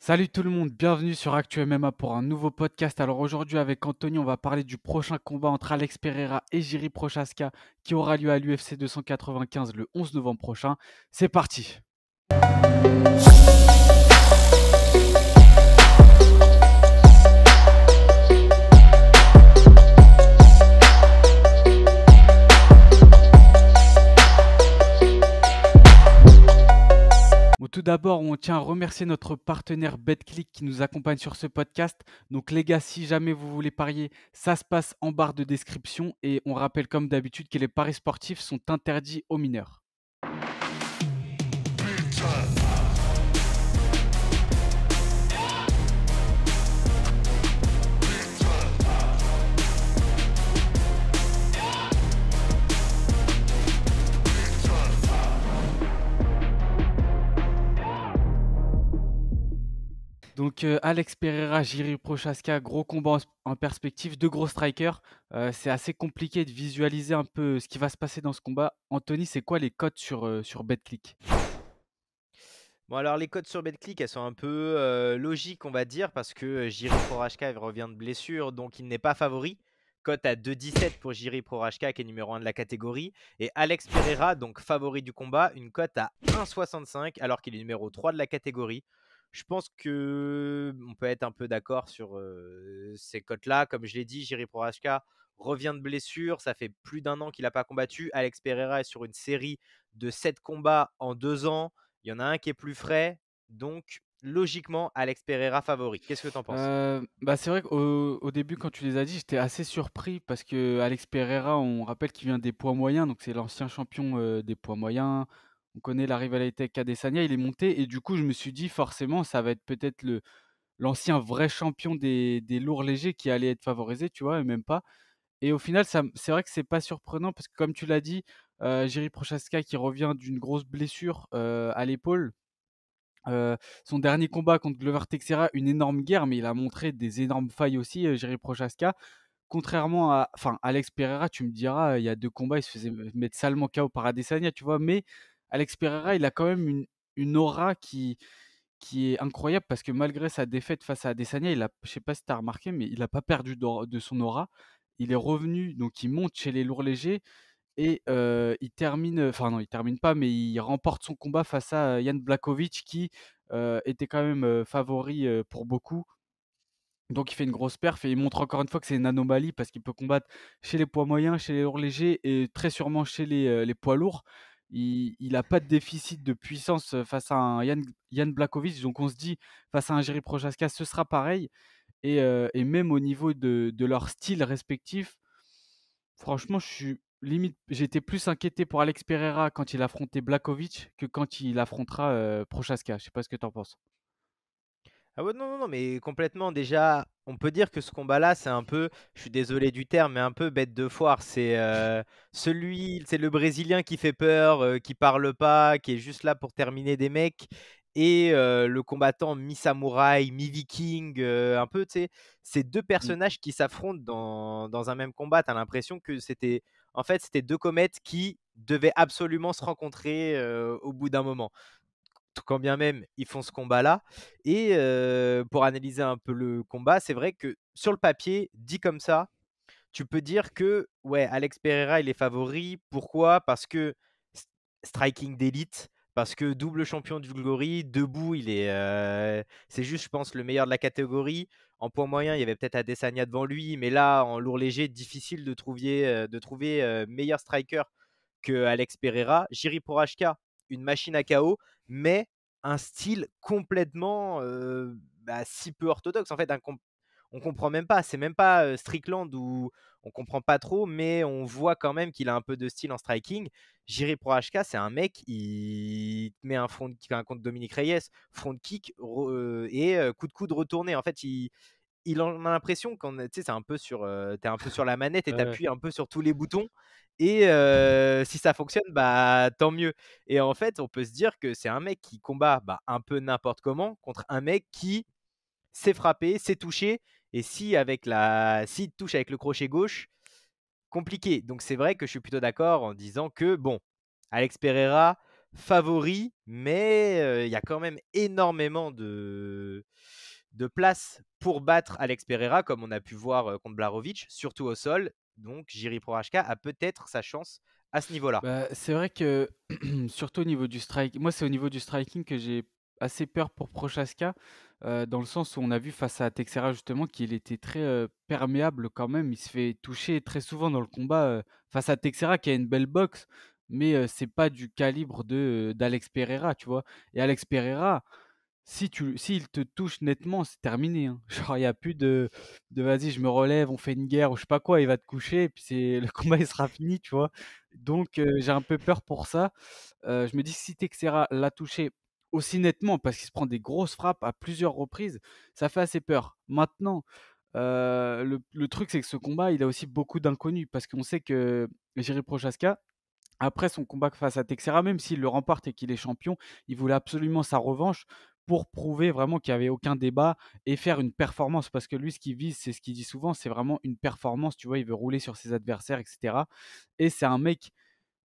Salut tout le monde, bienvenue sur Actu MMA pour un nouveau podcast. Alors aujourd'hui avec Anthony, on va parler du prochain combat entre Alex Pereira et Jiri Prochazka qui aura lieu à l'UFC 295 le 11 novembre prochain. C'est parti. Bon, tout d'abord, on tient à remercier notre partenaire BetClick qui nous accompagne sur ce podcast. Donc les gars, si jamais vous voulez parier, ça se passe en barre de description et on rappelle comme d'habitude que les paris sportifs sont interdits aux mineurs. Donc Alex Pereira, Jiri Prochazka, gros combat en perspective, deux gros strikers. C'est assez compliqué de visualiser un peu ce qui va se passer dans ce combat. Anthony, c'est quoi les cotes sur BetClick? Bon alors les cotes sur BetClick, elles sont un peu logiques on va dire parce que Jiri Prochazka il revient de blessure donc il n'est pas favori. Cote à 2,17 pour Jiri Prochazka qui est numéro 1 de la catégorie. Et Alex Pereira, donc favori du combat, une cote à 1,65 alors qu'il est numéro 3 de la catégorie. Je pense que on peut être un peu d'accord sur ces cotes-là. Comme je l'ai dit, Jiri Prochazka revient de blessure. Ça fait plus d'un an qu'il n'a pas combattu. Alex Pereira est sur une série de 7 combats en 2 ans. Il y en a un qui est plus frais, donc logiquement, Alex Pereira favori. Qu'est-ce que tu en penses? Bah, c'est vrai qu'au début, quand tu les as dit, j'étais assez surpris parce que Alex Pereira, on rappelle qu'il vient des poids moyens, donc c'est l'ancien champion des poids moyens. On connaît la rivalité avec Adesanya, il est monté et du coup, je me suis dit forcément, ça va être peut-être l'ancien vrai champion des lourds légers qui allait être favorisé, tu vois? Et même pas. Et au final, c'est vrai que c'est pas surprenant parce que comme tu l'as dit, Jiri Prochazka qui revient d'une grosse blessure, à l'épaule. Son dernier combat contre Glover Teixeira, une énorme guerre, mais il a montré des énormes failles aussi, Jiri Prochazka. Contrairement à Alex Pereira, tu me diras, il y a 2 combats, il se faisait mettre salement KO par Adesanya, tu vois? Mais Alex Pereira, il a quand même une aura qui est incroyable parce que malgré sa défaite face à Adesanya, je sais pas si tu as remarqué, mais il a pas perdu de son aura. Il est revenu, donc il monte chez les lourds légers et il termine, enfin non, il termine pas, mais il remporte son combat face à Jan Blachowicz qui, était quand même, favori, pour beaucoup. Donc il fait une grosse perf et il montre encore une fois que c'est une anomalie parce qu'il peut combattre chez les poids moyens, chez les lourds légers et très sûrement chez les poids lourds. Il a pas de déficit de puissance, face à un Jan Blachowicz, donc on se dit face à un Jiří Prochazka, ce sera pareil et même au niveau de leur style respectif, franchement, je suis limite j'étais plus inquiété pour Alex Pereira quand il affrontait Blachowicz que quand il affrontera, Prochazka. Je sais pas ce que tu en penses? Ah ouais, non, non, non, mais complètement. Déjà, on peut dire que ce combat-là, c'est un peu, je suis désolé du terme, mais un peu bête de foire. C'est le Brésilien qui fait peur, qui parle pas, qui est juste là pour terminer des mecs. Et le combattant mi-samouraï, mi-viking, un peu, tu sais, ces deux Mmh. personnages qui s'affrontent dans un même combat. Tu as l'impression que c'était deux comètes qui devaient absolument se rencontrer au bout d'un moment quand bien même ils font ce combat-là. Et pour analyser un peu le combat, c'est vrai que sur le papier, dit comme ça, tu peux dire que ouais, Alex Pereira, il est favori. Pourquoi? Parce que striking d'élite, parce que double champion du Glory, debout, c'est juste, je pense, le meilleur de la catégorie. En poids moyen, il y avait peut-être Adesanya devant lui, mais là, en lourd léger, difficile de trouver meilleur striker que Alex Pereira. Jiri Prochazka, une machine à KO, mais un style complètement si peu orthodoxe. En fait, on comprend même pas. C'est même pas Strickland où on comprend pas trop, mais on voit quand même qu'il a un peu de style en striking. Jiri Prochazka, c'est un mec, il te met un front kick contre Dominique Reyes, front kick et coup de coude retourné. En fait, il en a l'impression quand tu sais, t'es un peu sur la manette et Ouais, t'appuies un peu sur tous les boutons. Et si ça fonctionne, bah tant mieux. Et en fait, on peut se dire que c'est un mec qui combat un peu n'importe comment contre un mec qui sait frapper, sait toucher. Et s'il touche avec le crochet gauche, compliqué. Donc c'est vrai que je suis plutôt d'accord en disant que bon, Alex Pereira favori, mais il y a quand même énormément de place pour battre Alex Pereira, comme on a pu voir, contre Blachowicz, surtout au sol. Donc Jiri Prochazka a peut-être sa chance à ce niveau-là. Bah, c'est vrai que surtout au niveau du strike moi, c'est au niveau du striking que j'ai assez peur pour Prochaska, dans le sens où on a vu face à Texeira justement qu'il était très, perméable quand même. Il se fait toucher très souvent dans le combat, face à Texeira qui a une belle boxe, mais, c'est pas du calibre d'Alex Pereira, tu vois? Et Alex Pereira, s'il te touche nettement, c'est terminé, hein. Genre il y a plus de «Vas-y, je me relève, on fait une guerre» ou je sais pas quoi, il va te coucher et puis c'est le combat il sera fini, tu vois? Donc j'ai un peu peur pour ça. Je me dis que si Texeira l'a touché aussi nettement parce qu'il se prend des grosses frappes à plusieurs reprises, ça fait assez peur. Maintenant, le truc c'est que ce combat, il a aussi beaucoup d'inconnus parce qu'on sait que Jiří Prochazka, après son combat face à Texeira, même s'il le remporte et qu'il est champion, il voulait absolument sa revanche pour prouver vraiment qu'il y avait aucun débat et faire une performance. Parce que lui, ce qu'il vise, c'est ce qu'il dit souvent, c'est vraiment une performance, tu vois? Il veut rouler sur ses adversaires et cetera et c'est un mec,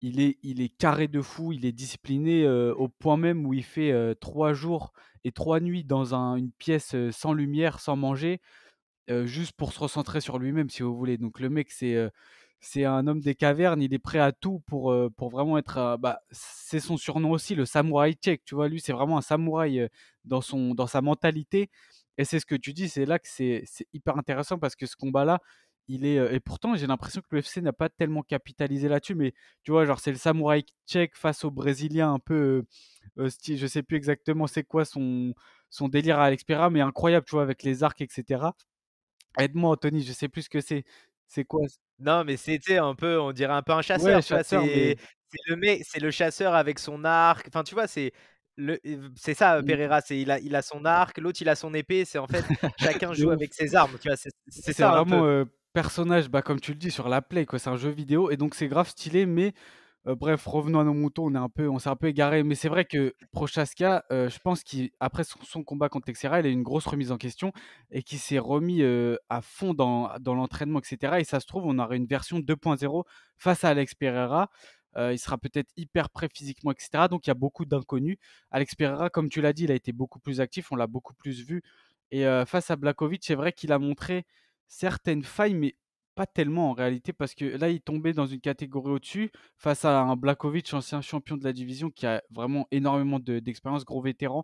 il est carré de fou, il est discipliné, au point même où il fait, 3 jours et 3 nuits dans une pièce, sans lumière, sans manger, juste pour se recentrer sur lui-même, si vous voulez. Donc le mec, c'est un homme des cavernes, il est prêt à tout pour vraiment être, bah, c'est son surnom aussi, le samouraï tchèque, tu vois? Lui, c'est vraiment un samouraï, dans sa mentalité et c'est ce que tu dis, c'est là que c'est hyper intéressant parce que ce combat-là, il est, et pourtant j'ai l'impression que l'UFC n'a pas tellement capitalisé là-dessus, mais tu vois, genre, c'est le samouraï tchèque face au brésilien un peu, sty je sais plus exactement c'est quoi son délire à Alex Pereira, mais incroyable, tu vois? Avec les arcs et cetera. Aide-moi Anthony, je sais plus ce que c'est. C'est quoi c Non, mais c'est, tu sais, un peu, on dirait un peu un Ouais, chasseur, tu vois? chasseur, mais C'est le chasseur avec son arc, enfin, tu vois? C'est ça, mmh, Pereira, il a son arc, l'autre il a son épée, c'est en fait, chacun de joue ouf. avec ses armes, tu vois? C'est C'est ça un peu. vraiment, personnage, bah, comme tu le dis, sur la Play, quoi. C'est un jeu vidéo et donc c'est grave stylé, mais bref, revenons à nos moutons, on s'est un peu égaré, mais c'est vrai que Prochaska, je pense qu'après son combat contre Texeira, il a eu une grosse remise en question et qu'il s'est remis, à fond dans l'entraînement et cetera et ça se trouve, on aura une version 2.0 face à Alex Pereira. Il sera peut-être hyper prêt physiquement et cetera, donc il y a beaucoup d'inconnus. Alex Pereira, comme tu l'as dit, il a été beaucoup plus actif, on l'a beaucoup plus vu et face à Blachowicz, c'est vrai qu'il a montré certaines failles, mais pas tellement en réalité parce que là, il tombait dans une catégorie au-dessus face à un Blachowicz, ancien champion de la division qui a vraiment énormément d'expérience, gros vétéran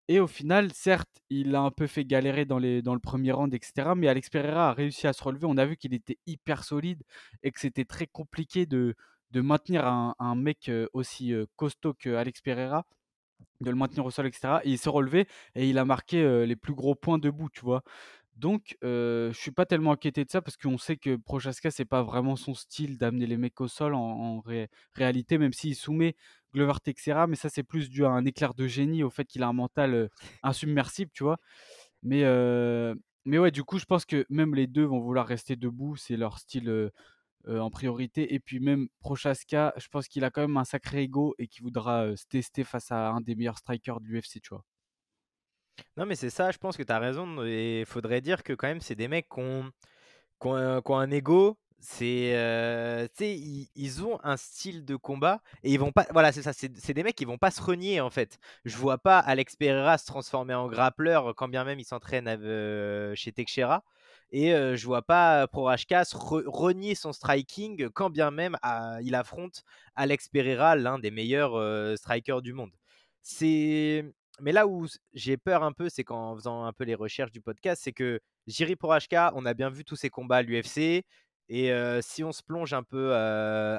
et au final, certes, il a un peu fait galérer dans le premier round et cetera, mais Alex Pereira a réussi à se relever. On a vu qu'il était hyper solide et que c'était très compliqué de maintenir un mec, aussi, costaud qu'Alex Pereira, de le maintenir au sol et cetera et il s'est relevé et il a marqué, les plus gros points debout, tu vois? Donc je suis pas tellement inquiété de ça parce qu'on sait que Prochaska, c'est pas vraiment son style d'amener les mecs au sol en réalité, même s'il soumet Glover Teixeira, mais ça, c'est plus dû à un éclair de génie, au fait qu'il a un mental, insubmersible, tu vois? Mais mais ouais, du coup, je pense que même les 2 vont vouloir rester debout, c'est leur style, en priorité et puis même Prochaska, je pense qu'il a quand même un sacré ego et qu'il voudra, se tester face à un des meilleurs strikers de l'UFC, tu vois? Non, mais c'est ça, je pense que tu as raison et il faudrait dire que quand même c'est des mecs qui ont un ego, tu sais, ils ont un style de combat et ils vont pas voilà, c'est ça, c'est des mecs qui vont pas se renier, en fait. Je vois pas Alex Pereira se transformer en grappleur, quand bien même il s'entraîne chez Teixeira et je vois pas Prochazka renier son striking, quand bien même, il affronte Alex Pereira, l'un des meilleurs, strikers du monde. C'est mais là où j'ai peur un peu, c'est qu'en faisant un peu les recherches du podcast, c'est que Jiri Prochazka, on a bien vu tous ses combats à l'UFC et si on se plonge un peu,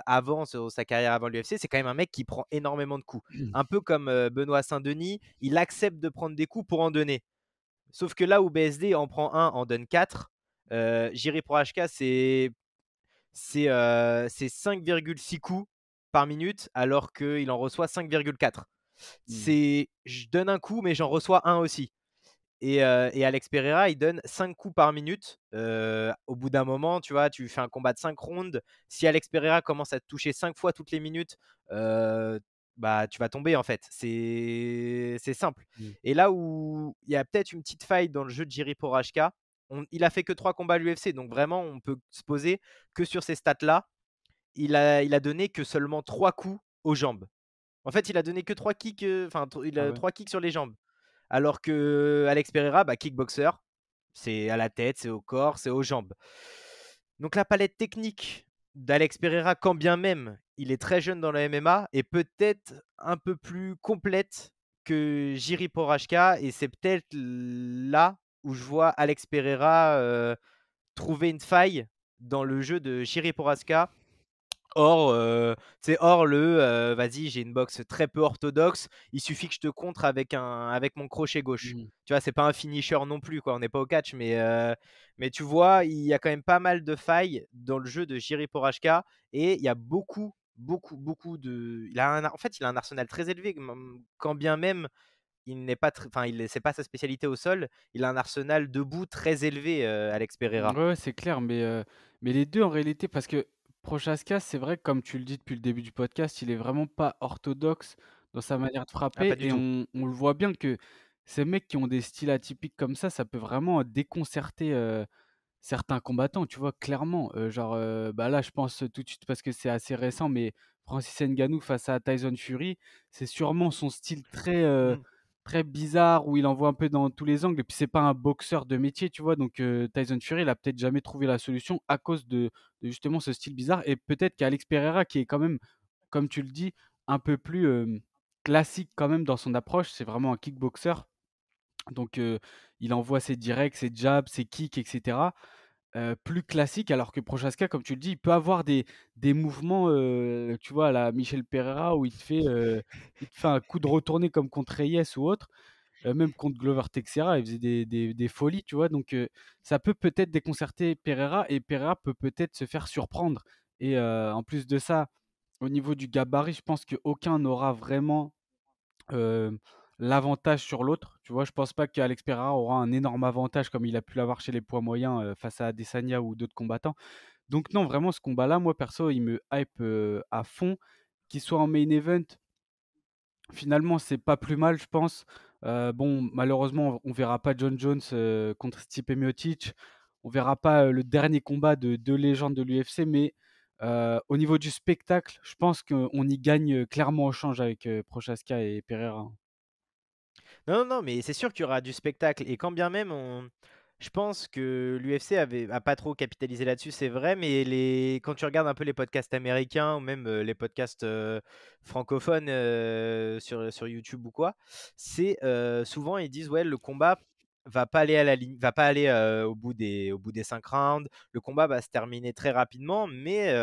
avant sur sa carrière avant l'UFC, c'est quand même un mec qui prend énormément de coups. Un peu comme, Benoît Saint-Denis, il accepte de prendre des coups pour en donner. Sauf que là où BSD en prend un, en donne 4, Jiri Prochazka, c'est 5,6 coups par minute alors qu'il en reçoit 5,4. Mmh. C'est je donne un coup, mais j'en reçois un aussi. Et Alex Pereira, il donne 5 coups par minute. Au bout d'un moment, tu vois, tu fais un combat de 5 rounds. Si Alex Pereira commence à te toucher 5 fois toutes les minutes, heu, bah, tu vas tomber en fait. C'est simple. Mmh. Et là où il y a peut-être une petite faille dans le jeu de Jiri Prochazka, il a fait que 3 combats à l'UFC, donc vraiment on peut se poser que sur ces stats-là. Il a donné que seulement 3 coups aux jambes. En fait, il a donné que 3 kicks, enfin, il Ah a ouais? 3 kicks sur les jambes. Alors que Alex Pereira, bah, kickboxer, c'est à la tête, c'est au corps, c'est aux jambes. Donc la palette technique d'Alex Pereira, quand bien même il est très jeune dans le MMA, est peut-être un peu plus complète que Jiri Prochazka et c'est peut-être là où je vois Alex Pereira, trouver une faille dans le jeu de Jiri Prochazka. Or, hors vas-y, j'ai une boxe très peu orthodoxe, il suffit que je te contre avec mon crochet gauche. Mmh. Tu vois? C'est pas un finisher non plus, quoi, on n'est pas au catch, mais tu vois, il y a quand même pas mal de failles dans le jeu de Jiri Prochazka et il y a beaucoup, beaucoup, beaucoup de il a un arsenal très élevé, quand bien même il n'est pas tr enfin, c'est pas sa spécialité au sol, il a un arsenal debout très élevé, Alex Ouais, Pereira. ouais, c'est clair, mais les 2 en réalité parce que Prochaska, c'est vrai, comme tu le dis depuis le début du podcast, il est vraiment pas orthodoxe dans sa manière de Ah, pas frapper du et tout. on le voit bien que ces mecs qui ont des styles atypiques comme ça peut vraiment déconcerter, certains combattants, tu vois? Clairement, bah, là, je pense tout de suite parce que c'est assez récent, mais Francis Ngannou face à Tyson Fury, c'est sûrement son style Mmh. très bizarre où il envoie un peu dans tous les angles et puis c'est pas un boxeur de métier, tu vois? Donc Tyson Fury, il a peut-être jamais trouvé la solution à cause de justement ce style bizarre et peut-être qu'Alex Pereira qui est quand même, comme tu le dis, un peu plus, classique quand même dans son approche, c'est vraiment un kickboxer donc il envoie ses directs, ses jabs, ses kicks et cetera, plus classique alors que Prochaska, comme tu le dis, il peut avoir des mouvements, tu vois, à la Michel Pereira où il te fait un coup de retourné comme contre Reyes ou autre, même contre Glover Teixeira, il faisait des folies, tu vois? Donc ça peut peut-être déconcerter Pereira et Pereira peut peut-être se faire surprendre et en plus de ça, au niveau du gabarit, je pense qu'aucun n'aura vraiment Hem, l'avantage sur l'autre, tu vois? Je pense pas qu'Alex Pereira aura un énorme avantage comme il a pu l'avoir chez les poids moyens, face à Adesanya ou d'autres combattants. Donc non, vraiment ce combat-là, moi perso, il me hype, à fond. Qu'il soit en main event, finalement, c'est pas plus mal, je pense. Bon, malheureusement, on verra pas John Jones, contre Stipe Miocic. On verra pas, le dernier combat de 2 légendes de l'UFC, mais au niveau du spectacle, je pense qu'on y gagne, clairement au change avec, Prochaska et Pereira, hein. Non, non, non, mais c'est sûr qu'il y aura du spectacle et quand bien même je pense que l'UFC a pas trop capitalisé là-dessus, c'est vrai, mais quand tu regardes un peu les podcasts américains ou même, les podcasts, francophones, sur YouTube ou quoi, souvent ils disent: «Ouais, le combat va pas aller va pas aller, au bout des 5 rounds. Le combat va se terminer très rapidement», mais,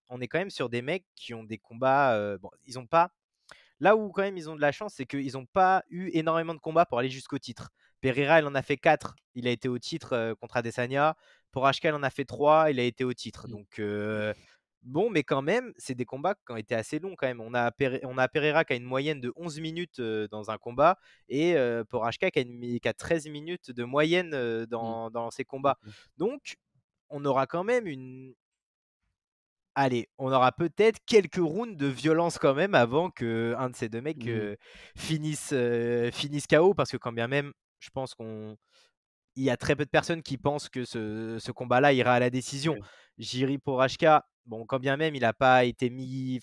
on est quand même sur des mecs qui ont des combats, bon, ils ont pas là où quand même ils ont de la chance, c'est qu'ils n'ont pas eu énormément de combats pour aller jusqu'au titre. Pereira, il en a fait 4, il a été au titre contre Adesanya. Poraschka, il en a fait 3, il a été au titre. Mmh. Donc bon, mais quand même, c'est des combats qui ont été assez longs quand même. On a Pereira qui a une moyenne de 11 minutes dans un combat et Poraschka qui a 13 minutes de moyenne Mmh. dans ses combats. OK. Donc on aura quand même allez, on aura peut-être quelques rounds de violence quand même avant qu'un de ces 2 mecs, Mmh. finisse KO parce que quand bien même, je pense il y a très peu de personnes qui pensent que ce combat-là ira à la décision. Ouais. Jiri Prochazka, bon, quand bien même il a été mis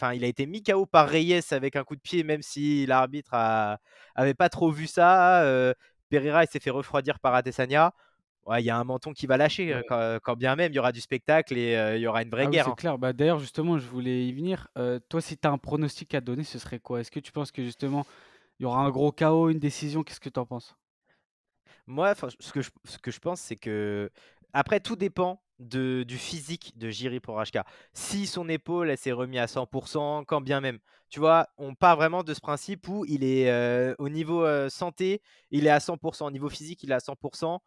KO par Reyes avec un coup de pied, même si l'arbitre avait pas trop vu ça, Pereira, il s'est fait refroidir par Adesanya. Ouais, il y a un menton qui va lâcher, Ouais. quand bien même il y aura du spectacle et il y aura une vraie Ah oui, guerre, c'est hein. clair. Bah, d'ailleurs, justement, je voulais y venir. Toi, si tu as un pronostic à donner, ce serait quoi? Est-ce que tu penses que justement, il y aura un gros chaos, une décision? Qu'est-ce que tu en penses? Moi, enfin, ce que je pense, c'est que après tout dépend du physique de Jiri Prochazka. Si son épaule, elle s'est remis à 100 quand bien même. Tu vois, on part vraiment de ce principe où il est, au niveau, santé, il est à 100 au niveau physique, il est à 100.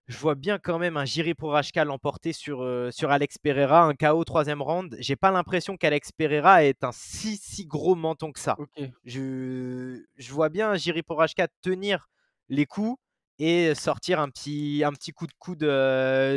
Je vois bien quand même un Jiri Prochazka l'emporter sur Alex Pereira, un KO 3e round. J'ai pas l'impression qu'Alex Pereira ait un si gros menton que ça. OK. Je vois bien Jiri Prochazka tenir les coups et sortir un petit coup de coude,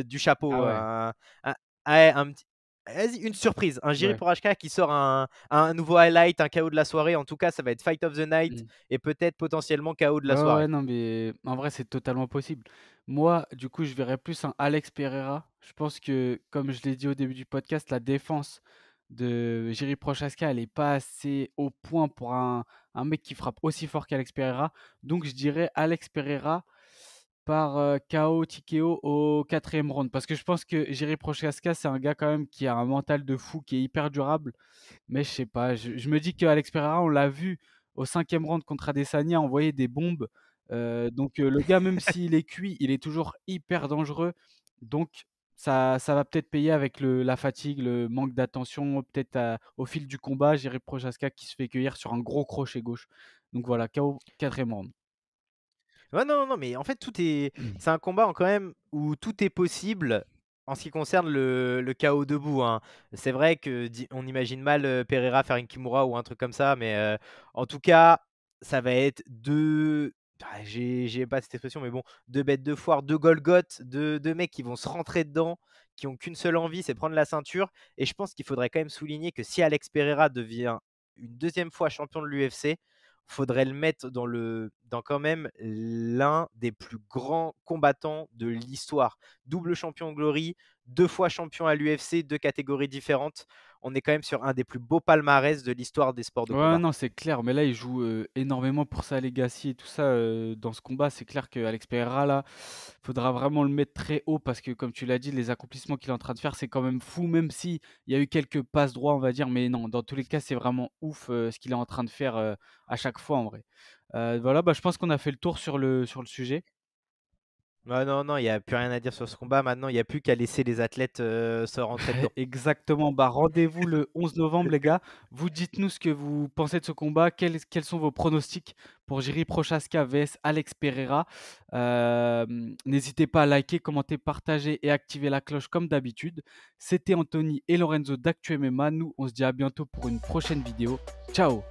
du chapeau, Ah ouais, un ouais, un petit vas-y, une surprise, un Jiri ouais. Prochazka qui sort un nouveau highlight, un KO de la soirée. En tout cas, ça va être fight of the night Mmh. et peut-être potentiellement KO de Ouais, la ouais, soirée. ouais, non, mais en vrai, c'est totalement possible. Moi, du coup, je verrais plus un Alex Pereira. Je pense que, comme je l'ai dit au début du podcast, la défense de Jiri Prochazka, elle est pas assez au point pour un mec qui frappe aussi fort qu'Alex Pereira. Donc je dirais Alex Pereira par, KO TKO au 4e round. Parce que je pense que Jiri Prochazka, c'est un gars quand même qui a un mental de fou, qui est hyper durable. Mais je sais pas, je me dis qu'Alex Pereira, on l'a vu au 5e round contre Adesanya envoyer des bombes. Donc le gars, même s'il est cuit, il est toujours hyper dangereux. Donc ça va peut-être payer avec la fatigue, le manque d'attention, peut-être au fil du combat. Jiri Prochazka qui se fait cueillir sur un gros crochet gauche. Donc voilà, KO 4e round. Ouais, non, non, mais en fait, c'est un combat quand même où tout est possible en ce qui concerne le KO debout, hein. C'est vrai que on imagine mal Pereira faire une Kimura ou un truc comme ça, mais en tout cas, ça va être deux. J'ai pas cette expression, mais bon, deux bêtes de foire, deux Golgoth, deux mecs qui vont se rentrer dedans, qui ont qu'une seule envie, c'est prendre la ceinture. Et je pense qu'il faudrait quand même souligner que si Alex Pereira devient une deuxième fois champion de l'UFC, faudrait le mettre dans quand même l'un des plus grands combattants de l'histoire. Double champion Glory, 2 fois champion à l'UFC, 2 catégories différentes. On est quand même sur un des plus beaux palmarès de l'histoire des sports de Ouais, combat. non, c'est clair, mais là, il joue, énormément pour sa legacy et tout ça, dans ce combat. C'est clair qu'Alex Pereira, là, faudra vraiment le mettre très haut parce que, comme tu l'as dit, les accomplissements qu'il est en train de faire, c'est quand même fou, même si il y a eu quelques passes droits, on va dire, mais non, dans tous les cas, c'est vraiment ouf, ce qu'il est en train de faire, à chaque fois, en vrai. Voilà, bah, je pense qu'on a fait le tour sur le sujet. Ah non, non, il y a plus rien à dire sur ce combat. Maintenant, il y a plus qu'à laisser les athlètes se rentrer dedans. Exactement. Bah, rendez-vous le 11 novembre, les gars. Vous dites-nous ce que vous pensez de ce combat. Quels sont vos pronostics pour Jiri Prochazka vs Alex Pereira? N'hésitez pas à liker, commenter, partager et activer la cloche comme d'habitude. C'était Anthony et Lorenzo d'Actu MMA. Nous, on se dit à bientôt pour une prochaine vidéo. Ciao!